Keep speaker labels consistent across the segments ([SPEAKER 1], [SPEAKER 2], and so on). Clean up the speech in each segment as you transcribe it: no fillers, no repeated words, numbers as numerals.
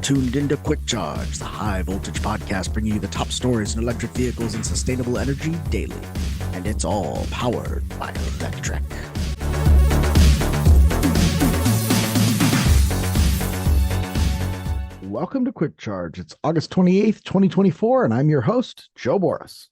[SPEAKER 1] tuned into Quick Charge, the high voltage podcast bringing you the top stories in electric vehicles and sustainable energy daily. And it's all powered by electric. Welcome to Quick Charge. It's August 28th, 2024, and I'm your host, Joe Boris.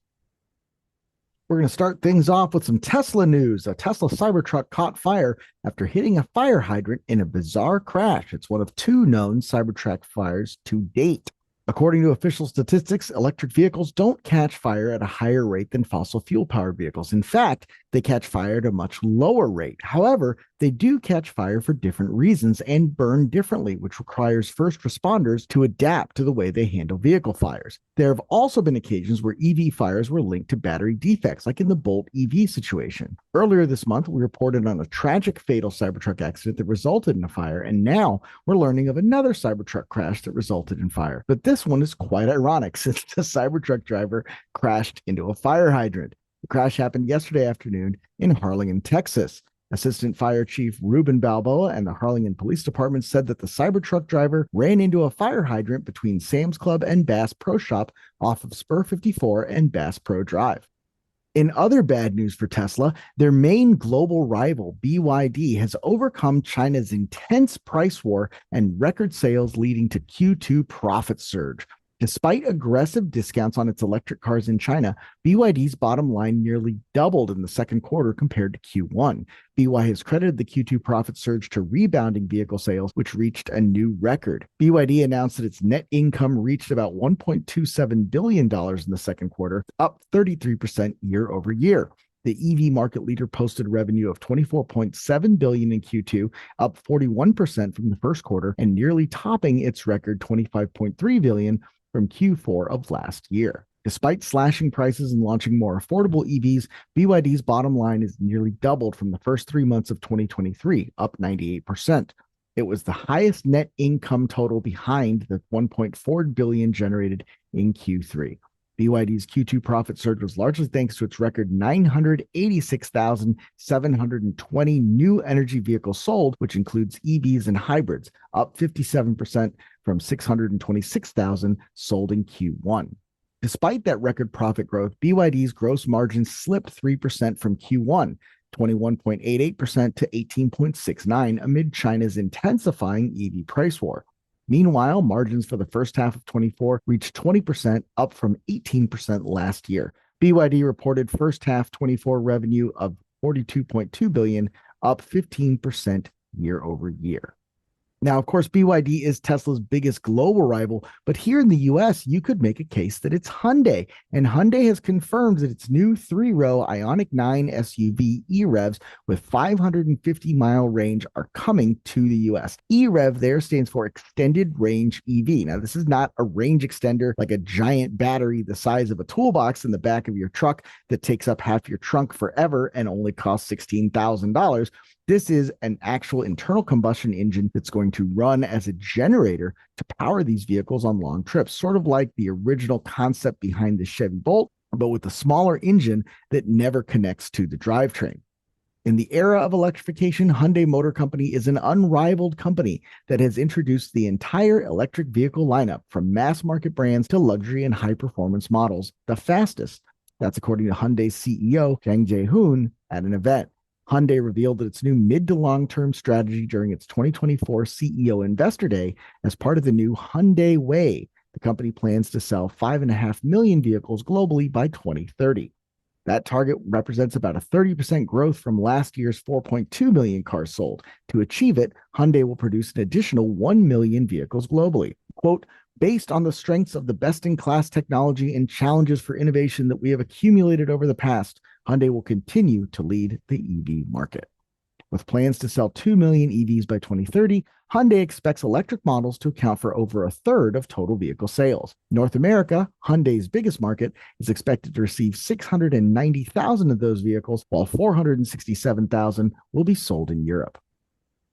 [SPEAKER 1] We're going to start things off with some Tesla news. A Tesla Cybertruck caught fire after hitting a fire hydrant in a bizarre crash. It's one of two known Cybertruck fires to date. According to official statistics, electric vehicles don't catch fire at a higher rate than fossil fuel-powered vehicles. In fact, they catch fire at a much lower rate. However, they do catch fire for different reasons and burn differently, which requires first responders to adapt to the way they handle vehicle fires. There have also been occasions where EV fires were linked to battery defects, like in the Bolt EV situation. Earlier this month, we reported on a tragic fatal Cybertruck accident that resulted in a fire, and now we're learning of another Cybertruck crash that resulted in fire. But this one is quite ironic since the Cybertruck driver crashed into a fire hydrant. The crash happened yesterday afternoon in Harlingen, Texas. Assistant Fire Chief Ruben Balboa and the Harlingen Police Department said that the Cybertruck driver ran into a fire hydrant between Sam's Club and Bass Pro Shop off of Spur 54 and Bass Pro Drive. In other bad news for Tesla, their main global rival, BYD, has overcome China's intense price war and record sales, leading to Q2 profit surge. Despite aggressive discounts on its electric cars in China, BYD's bottom line nearly doubled in the second quarter compared to Q1. BYD has credited the Q2 profit surge to rebounding vehicle sales, which reached a new record. BYD announced that its net income reached about $1.27 billion in the second quarter, up 33% year over year. The EV market leader posted revenue of $24.7 billion in Q2, up 41% from the first quarter, and nearly topping its record $25.3 billion from Q4 of last year. Despite slashing prices and launching more affordable EVs, BYD's bottom line is nearly doubled from the first 3 months of 2023, up 98%. It was the highest net income total behind the $1.4 billion generated in Q3. BYD's Q2 profit surge was largely thanks to its record 986,720 new energy vehicles sold, which includes EVs and hybrids, up 57% from 626,000 sold in Q1. Despite that record profit growth, BYD's gross margin slipped 3% from Q1, 21.88% to 18.69% amid China's intensifying EV price war. Meanwhile, margins for the first half of 24 reached 20%, up from 18% last year. BYD reported first half 24 revenue of $42.2 billion, up 15% year over year. Now, of course, BYD is Tesla's biggest global rival, but here in the US, you could make a case that it's Hyundai. And Hyundai has confirmed that its new 3-row IONIQ9 SUV EREVs with 550-mile range are coming to the US. EREV there stands for Extended Range EV. Now, this is not a range extender like a giant battery the size of a toolbox in the back of your truck that takes up half your trunk forever and only costs $16,000. This is an actual internal combustion engine that's going to run as a generator to power these vehicles on long trips, sort of like the original concept behind the Chevy Bolt, but with a smaller engine that never connects to the drivetrain. In the era of electrification, Hyundai Motor Company is an unrivaled company that has introduced the entire electric vehicle lineup, from mass market brands to luxury and high performance models, the fastest. That's according to Hyundai's CEO, Jang Jae-hoon, at an event. Hyundai revealed that its new mid to long-term strategy during its 2024 CEO Investor Day as part of the new Hyundai Way. The company plans to sell 5.5 million vehicles globally by 2030. That target represents about a 30% growth from last year's 4.2 million cars sold. To achieve it, Hyundai will produce an additional 1 million vehicles globally. Quote, based on the strengths of the best-in-class technology and challenges for innovation that we have accumulated over the past, Hyundai will continue to lead the EV market. With plans to sell 2 million EVs by 2030, Hyundai expects electric models to account for over a third of total vehicle sales. North America, Hyundai's biggest market, is expected to receive 690,000 of those vehicles, while 467,000 will be sold in Europe.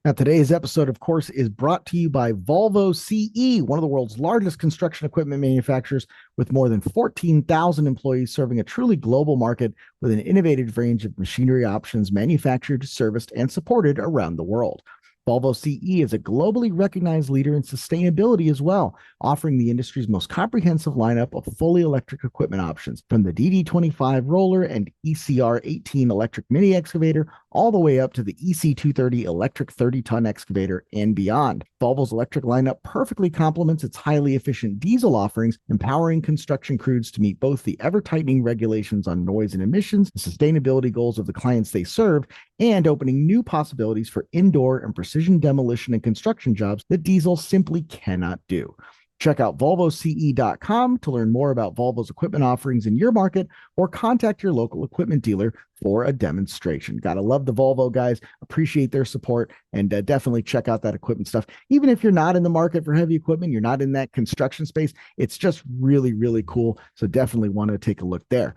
[SPEAKER 1] Now, today's episode, of course, is brought to you by Volvo CE, one of the world's largest construction equipment manufacturers with more than 14,000 employees, serving a truly global market with an innovative range of machinery options manufactured, serviced, and supported around the world. Volvo CE is a globally recognized leader in sustainability as well, offering the industry's most comprehensive lineup of fully electric equipment options, from the DD25 roller and ECR18 electric mini excavator all the way up to the EC230 electric 30-ton excavator and beyond. Volvo's electric lineup perfectly complements its highly efficient diesel offerings, empowering construction crews to meet both the ever-tightening regulations on noise and emissions, the sustainability goals of the clients they serve, and opening new possibilities for indoor and precision demolition and construction jobs that diesel simply cannot do. Check out volvoce.com to learn more about Volvo's equipment offerings in your market, or contact your local equipment dealer for a demonstration. Gotta love the Volvo guys. Appreciate their support, and definitely check out that equipment stuff. Even if you're not in the market for heavy equipment, you're not in that construction space, it's just really, really cool. So definitely want to take a look there.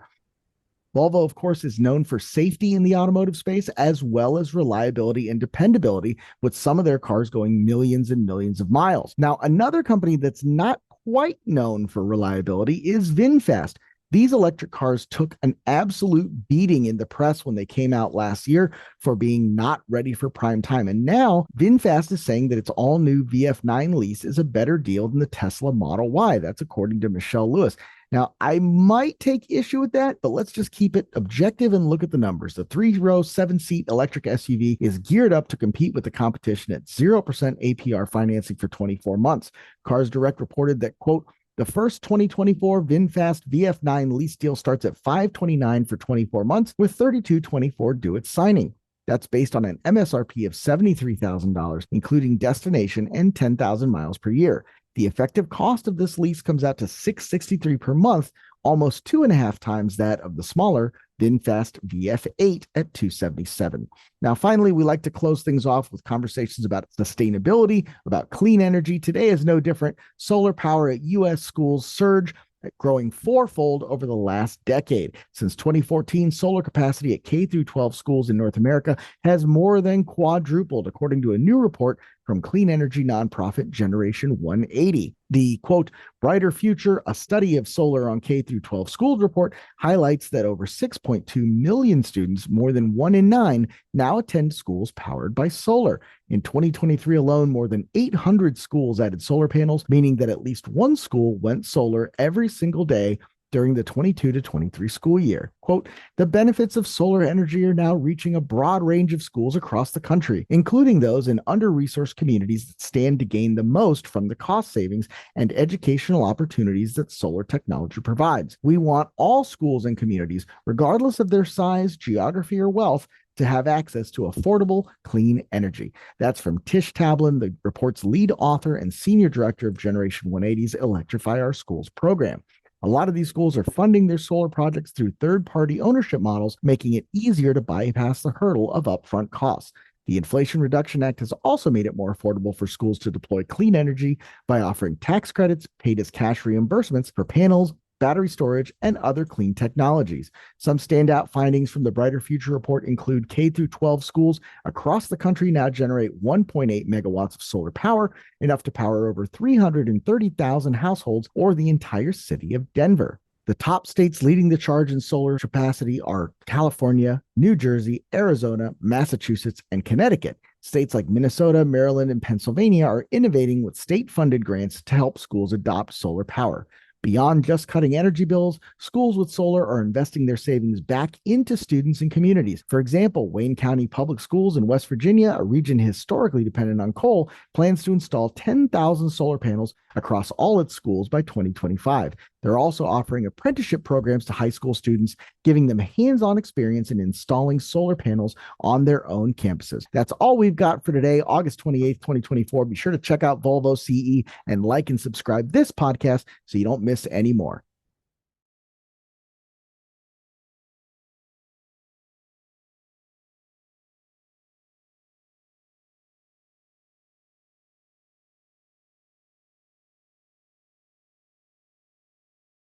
[SPEAKER 1] Volvo, of course, is known for safety in the automotive space, as well as reliability and dependability, with some of their cars going millions and millions of miles. Now, another company that's not quite known for reliability is VinFast. These electric cars took an absolute beating in the press when they came out last year for being not ready for prime time. And now VinFast is saying that its all-new VF9 lease is a better deal than the Tesla Model Y. That's according to Michelle Lewis. Now, I might take issue with that, but let's just keep it objective and look at the numbers. The 3-row, 7-seat electric SUV is geared up to compete with the competition at 0% APR financing for 24 months. Cars Direct reported that, quote, the first 2024 VinFast VF9 lease deal starts at $529 for 24 months, with $3224 due at signing. That's based on an MSRP of $73,000, including destination and 10,000 miles per year. The effective cost of this lease comes out to $663 per month, almost 2.5 times that of the smaller VinFast VF8 at $277. Now, finally, we like to close things off with conversations about sustainability, about clean energy. Today is no different. Solar power at U.S. schools surge, growing fourfold over the last decade. Since 2014, solar capacity at K-12 schools in North America has more than quadrupled, according to a new report from clean energy nonprofit Generation 180. The, quote, Brighter Future, a study of solar on K-12 schools report highlights that over 6.2 million students, more than 1 in 9, now attend schools powered by solar. In 2023 alone, more than 800 schools added solar panels, meaning that at least one school went solar every single day during the 22 to 23 school year. Quote, the benefits of solar energy are now reaching a broad range of schools across the country, including those in under-resourced communities that stand to gain the most from the cost savings and educational opportunities that solar technology provides. We want all schools and communities, regardless of their size, geography, or wealth, to have access to affordable, clean energy. That's from Tish Tablin, the report's lead author and senior director of Generation 180's Electrify Our Schools program. A lot of these schools are funding their solar projects through third-party ownership models, making it easier to bypass the hurdle of upfront costs. The Inflation Reduction Act has also made it more affordable for schools to deploy clean energy by offering tax credits paid as cash reimbursements for panels, battery storage, and other clean technologies. Some standout findings from the Brighter Future report include K-12 schools across the country now generate 1.8 megawatts of solar power, enough to power over 330,000 households or the entire city of Denver. The top states leading the charge in solar capacity are California, New Jersey, Arizona, Massachusetts, and Connecticut. States like Minnesota, Maryland, and Pennsylvania are innovating with state-funded grants to help schools adopt solar power. Beyond just cutting energy bills, schools with solar are investing their savings back into students and communities. For example, Wayne County Public Schools in West Virginia, a region historically dependent on coal, plans to install 10,000 solar panels across all its schools by 2025. They're also offering apprenticeship programs to high school students, giving them hands-on experience in installing solar panels on their own campuses. That's all we've got for today, August 28th, 2024. Be sure to check out Volvo CE and like and subscribe this podcast so you don't miss any more.